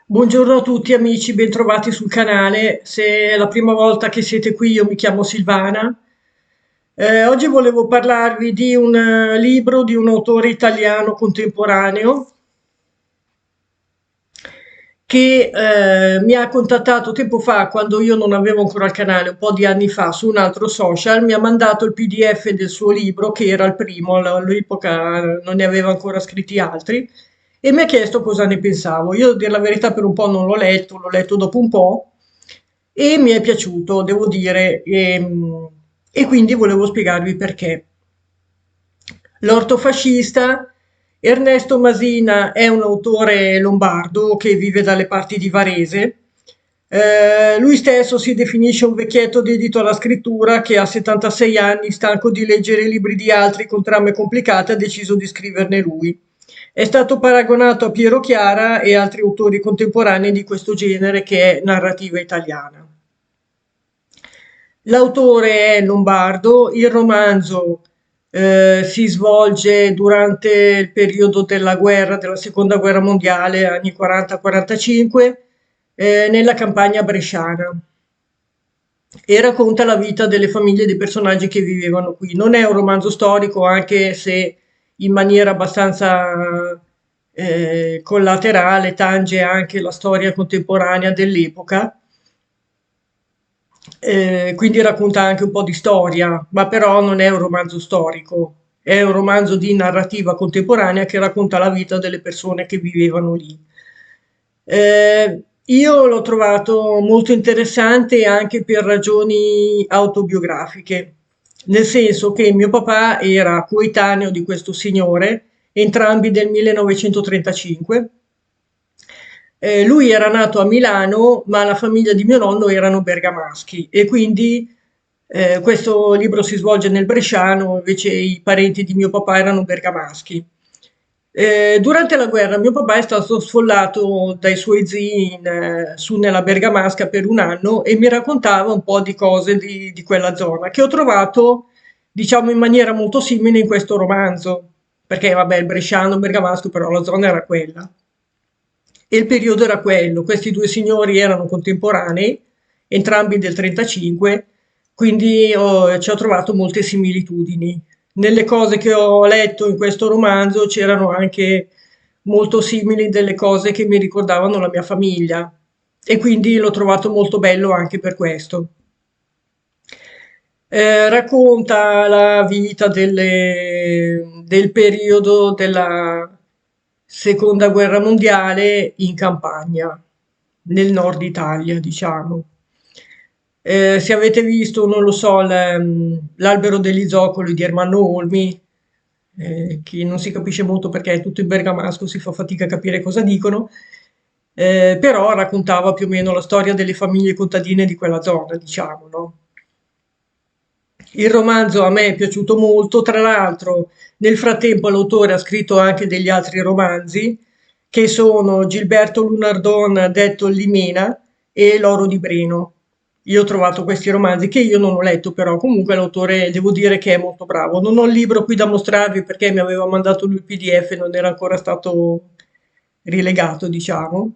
Buongiorno a tutti amici, bentrovati sul canale. Se è la prima volta che siete qui, io mi chiamo Silvana. Oggi volevo parlarvi di un libro di un autore italiano contemporaneo che mi ha contattato tempo fa, quando io non avevo ancora il canale, un po' di anni fa, su un altro social. Mi ha mandato il PDF del suo libro, che era il primo, all'epoca non ne aveva ancora scritti altri, e mi ha chiesto cosa ne pensavo. Io, a dire la verità, per un po' non l'ho letto dopo un po', e mi è piaciuto, devo dire, e quindi volevo spiegarvi perché. L'ortofascista Ernesto Masina è un autore lombardo che vive dalle parti di Varese. Lui stesso si definisce un vecchietto dedito alla scrittura che a 76 anni, stanco di leggere i libri di altri con trame complicate, ha deciso di scriverne lui. È stato paragonato a Piero Chiara e altri autori contemporanei di questo genere, che è narrativa italiana. L'autore è lombardo, il romanzo si svolge durante il periodo della guerra, della seconda guerra mondiale, anni 40-45, nella campagna bresciana, e racconta la vita delle famiglie dei personaggi che vivevano qui. Non è un romanzo storico, anche se in maniera abbastanza collaterale tange anche la storia contemporanea dell'epoca. Quindi racconta anche un po' di storia, ma però non è un romanzo storico, è un romanzo di narrativa contemporanea che racconta la vita delle persone che vivevano lì. Io l'ho trovato molto interessante anche per ragioni autobiografiche, nel senso che mio papà era coetaneo di questo signore, entrambi del 1935. Lui era nato a Milano, ma la famiglia di mio nonno erano bergamaschi, e quindi questo libro si svolge nel bresciano, invece i parenti di mio papà erano bergamaschi. Durante la guerra mio papà è stato sfollato dai suoi zii su nella Bergamasca per un anno, e mi raccontava un po' di cose di quella zona, che ho trovato, diciamo, in maniera molto simile in questo romanzo, perché vabbè, il bresciano, il bergamasco, però la zona era quella. E il periodo era quello. Questi due signori erano contemporanei, entrambi del 35, quindi ci ho trovato molte similitudini. Nelle cose che ho letto in questo romanzo c'erano anche molto simili delle cose che mi ricordavano la mia famiglia, e quindi l'ho trovato molto bello anche per questo. Racconta la vita del periodo della seconda guerra mondiale in campagna, nel nord Italia, diciamo. Se avete visto, non lo so, l'Albero degli zoccoli di Ermanno Olmi, che non si capisce molto perché è tutto in bergamasco, si fa fatica a capire cosa dicono, però raccontava più o meno la storia delle famiglie contadine di quella zona, diciamo, no? Il romanzo a me è piaciuto molto, tra l'altro nel frattempo l'autore ha scritto anche degli altri romanzi, che sono Gilberto Lunardon, detto Limena, e L'oro di Breno. Io ho trovato questi romanzi, che io non ho letto, però comunque l'autore devo dire che è molto bravo. Non ho il libro qui da mostrarvi perché mi aveva mandato lui il PDF e non era ancora stato rilegato, diciamo.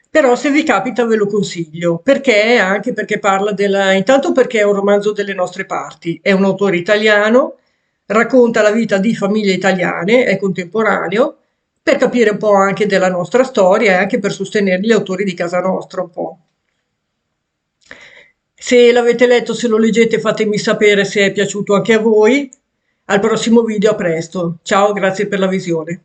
Però se vi capita ve lo consiglio, perché anche perché parla della... Intanto perché è un romanzo delle nostre parti, è un autore italiano, racconta la vita di famiglie italiane, è contemporaneo, per capire un po' anche della nostra storia, e anche per sostenere gli autori di casa nostra un po'. Se l'avete letto, se lo leggete, fatemi sapere se è piaciuto anche a voi. Al prossimo video, a presto. Ciao, grazie per la visione.